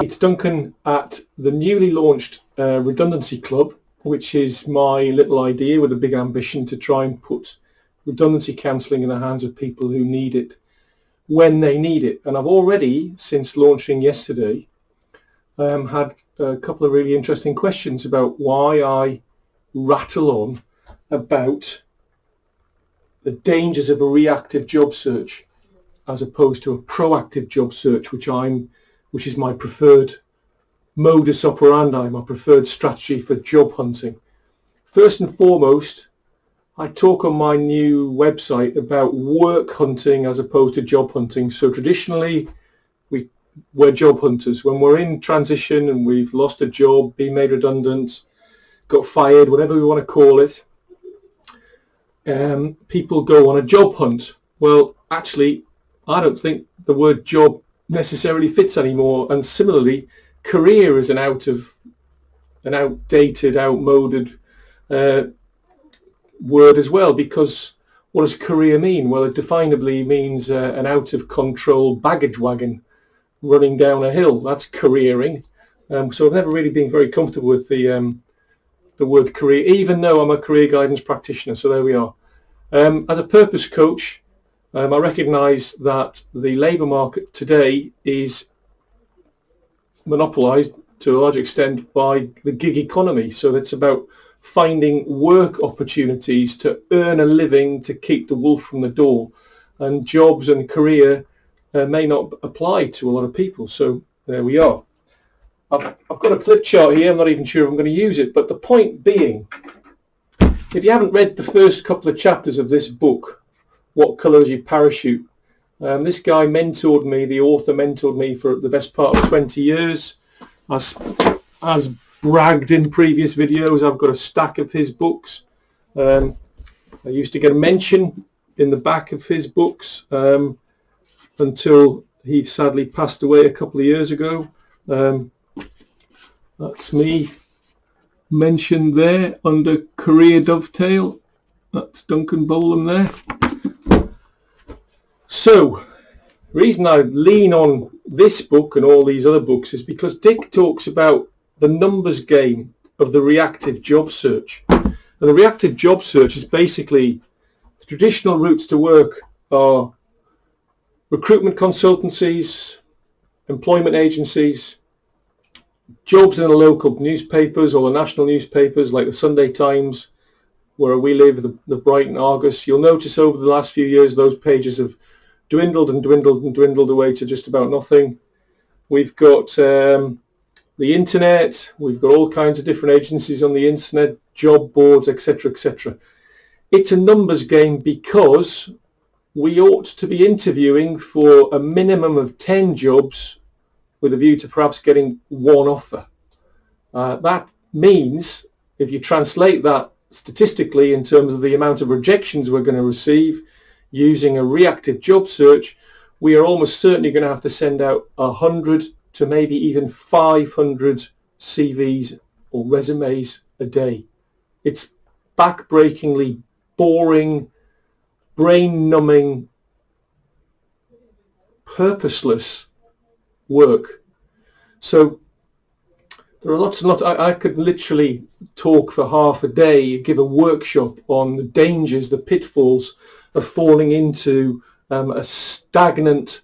It's Duncan at the newly launched Redundancy Club, which is my little idea with a big ambition to try and put redundancy counselling in the hands of people who need it when they need it. And I've already, since launching yesterday, had a couple of really interesting questions about why I rattle on about the dangers of a reactive job search as opposed to a proactive job search, which is my preferred modus operandi, my preferred strategy for job hunting. First and foremost, I talk on my new website about work hunting as opposed to job hunting. So traditionally, we're job hunters. When we're in transition and we've lost a job, been made redundant, got fired, whatever we want to call it, people go on a job hunt. Well, actually, I don't think the word job necessarily fits anymore. And similarly, career is an outdated, outmoded word as well, because what does career mean? Well, it definably means an out-of-control baggage wagon running down a hill. That's careering. So I've never really been very comfortable with the word career, even though I'm a career guidance practitioner. So there we are. As a purpose coach, I recognise that the labour market today is monopolised to a large extent by the gig economy. So it's about finding work opportunities to earn a living to keep the wolf from the door. And jobs and career may not apply to a lot of people. So there we are. I've got a flip chart here. I'm not even sure if I'm going to use it. But the point being, if you haven't read the first couple of chapters of this book, What Colour Is Your Parachute? This guy mentored me, the author mentored me for the best part of 20 years. As bragged in previous videos, I've got a stack of his books. I used to get a mention in the back of his books until he sadly passed away a couple of years ago. That's me mentioned there under Career Dovetail. That's Duncan Bolam there. So, the reason I lean on this book and all these other books is because Dick talks about the numbers game of the reactive job search. And the reactive job search is basically the traditional routes to work are recruitment consultancies, employment agencies, jobs in the local newspapers or the national newspapers like the Sunday Times, where we live, the Brighton Argus. You'll notice over the last few years those pages have dwindled and dwindled and dwindled away to just about nothing. We've got the internet, we've got all kinds of different agencies on the internet, job boards, etc., etc. It's a numbers game because we ought to be interviewing for a minimum of 10 jobs with a view to perhaps getting one offer. That means, if you translate that statistically in terms of the amount of rejections we're going to receive using a reactive job search, we are almost certainly going to have to send out 100 to maybe even 500 CVs or resumes a day. It's back-breakingly boring, brain-numbing, purposeless work. So there are lots and lots. I could literally talk for half a day, give a workshop on the dangers, the pitfalls of falling into a stagnant,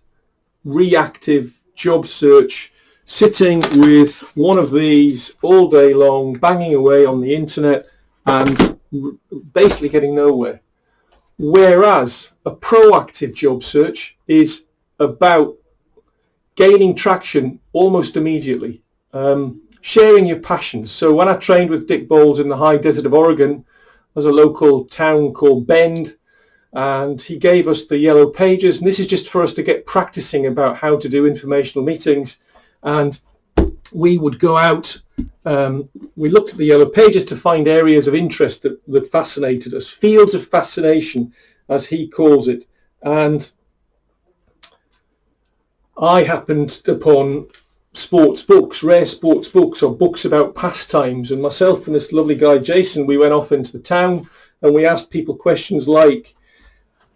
reactive job search, sitting with one of these all day long, banging away on the internet and basically getting nowhere. Whereas a proactive job search is about gaining traction almost immediately, sharing your passions. So when I trained with Dick Bowles in the high desert of Oregon, there's a local town called Bend, and he gave us the yellow pages, and this is just for us to get practicing about how to do informational meetings. And we would go out, we looked at the yellow pages to find areas of interest that fascinated us, fields of fascination as he calls it. And I happened upon sports books, rare sports books or books about pastimes, and myself and this lovely guy Jason, we went off into the town and we asked people questions like,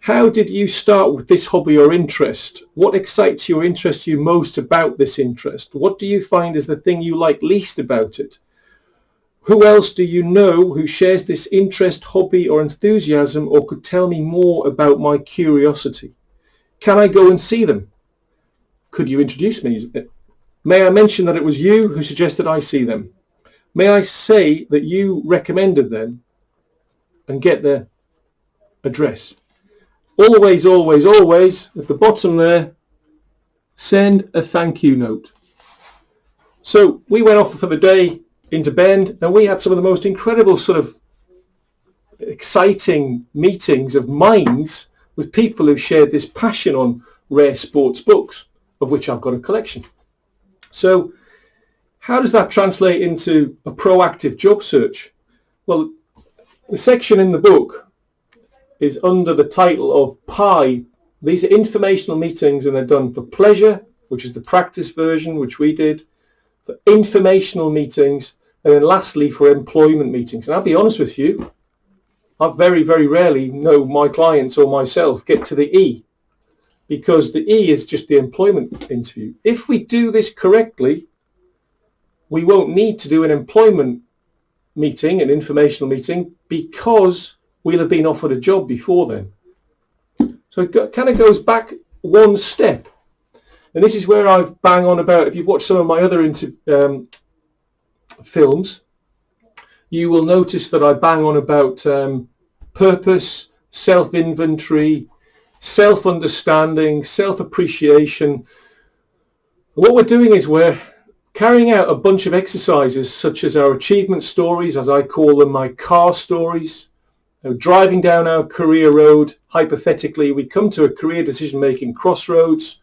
How did you start with this hobby or interest? What excites you or interests you most about this interest? What do you find is the thing you like least about it? Who else do you know who shares this interest, hobby or enthusiasm, or could tell me more about my curiosity? Can I go and see them? Could you introduce me? May I mention that it was you who suggested I see them? May I say that you recommended them and get their address? Always, always, always, at the bottom there, send a thank you note. So we went off for the day into Bend, and we had some of the most incredible sort of exciting meetings of minds with people who shared this passion on rare sports books, of which I've got a collection. So how does that translate into a proactive job search? Well, the section in the book is under the title of PI. These are informational meetings, and they're done for pleasure, which is the practice version, which we did, for informational meetings, and then lastly for employment meetings. And I'll be honest with you, I very, very rarely know my clients or myself get to the E, because the E is just the employment interview. If we do this correctly, we won't need to do an employment meeting, an informational meeting, because we'll have been offered a job before then. So it kind of goes back one step. And this is where I bang on about, if you've watched some of my other films, you will notice that I bang on about purpose, self-inventory, self-understanding, self-appreciation. What we're doing is we're carrying out a bunch of exercises such as our achievement stories, as I call them, my car stories. Driving down our career road, hypothetically, we come to a career decision-making crossroads.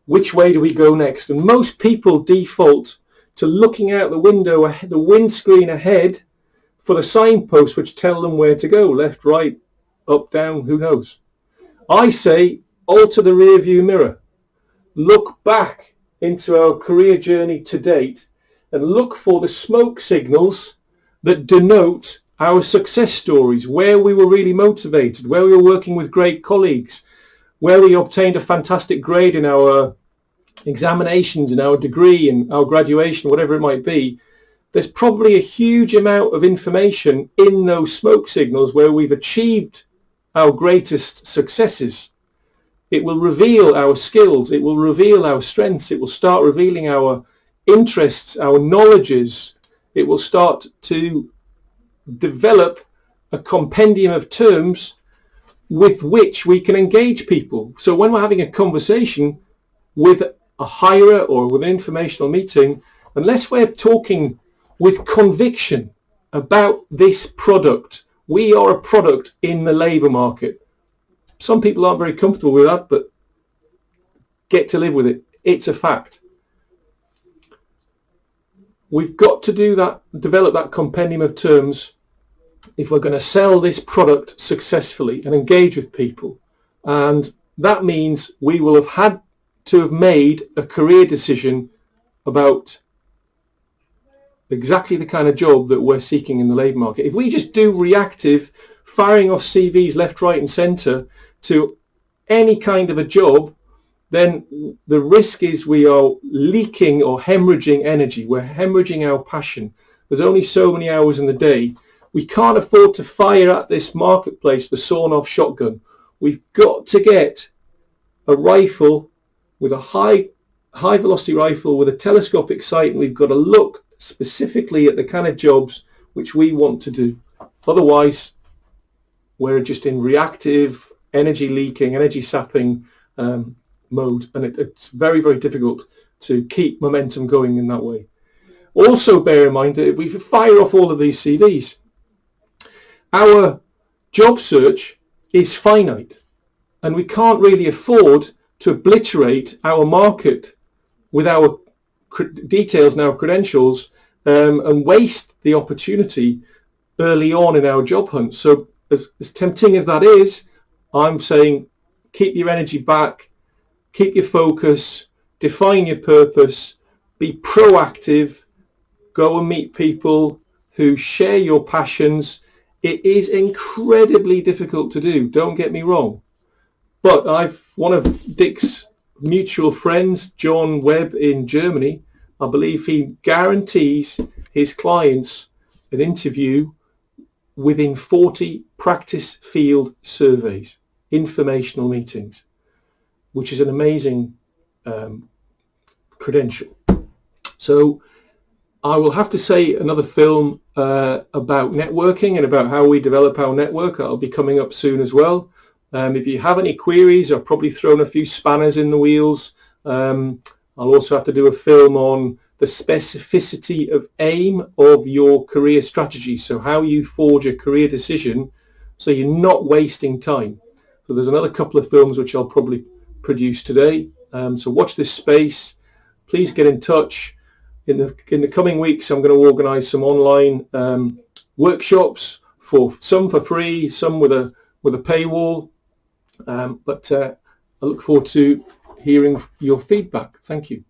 Which way do we go next? And most people default to looking out the window, the windscreen ahead, for the signposts which tell them where to go, left, right, up, down, who knows. I say, alter the rear view mirror. Look back into our career journey to date and look for the smoke signals that denote our success stories, where we were really motivated, where we were working with great colleagues, where we obtained a fantastic grade in our examinations, in our degree, in our graduation, whatever it might be. There's probably a huge amount of information in those smoke signals where we've achieved our greatest successes. It will reveal our skills, it will reveal our strengths, it will start revealing our interests, our knowledges. It will start to develop a compendium of terms with which we can engage people. So when we're having a conversation with a hirer or with an informational meeting, unless we're talking with conviction about this product, we are a product in the labour market. Some people aren't very comfortable with that, but get to live with it. It's a fact. We've got to do that, develop that compendium of terms if we're going to sell this product successfully and engage with people. And that means we will have had to have made a career decision about exactly the kind of job that we're seeking in the labour market. If we just do reactive, firing off CVs left, right and centre to any kind of a job, then the risk is we are leaking or hemorrhaging energy. We're hemorrhaging our passion. There's only so many hours in the day. We can't afford to fire at this marketplace the sawn-off shotgun. We've got to get a rifle with a high velocity rifle with a telescopic sight, and we've got to look specifically at the kind of jobs which we want to do. Otherwise, we're just in reactive, energy leaking, energy sapping mode, and it's very, very difficult to keep momentum going in that way. Also bear in mind that if we fire off all of these CVs, our job search is finite, and we can't really afford to obliterate our market with our details and our credentials and waste the opportunity early on in our job hunt. So as tempting as that is, I'm saying keep your energy back, keep your focus, define your purpose, be proactive, go and meet people who share your passions. It is incredibly difficult to do, don't get me wrong, But one of Dick's mutual friends, John Webb in Germany, I believe he guarantees his clients an interview within 40 practice field surveys, informational meetings, which is an amazing credential. So I will have to say another film about networking and about how we develop our network. I'll be coming up soon as well. If you have any queries, I've probably thrown a few spanners in the wheels. I'll also have to do a film on the specificity of aim of your career strategy. So how you forge a career decision so you're not wasting time. So there's another couple of films which I'll probably produce today. So watch this space. Please get in touch. In the coming weeks, I'm going to organise some online workshops, some for free, some with a paywall. But I look forward to hearing your feedback. Thank you.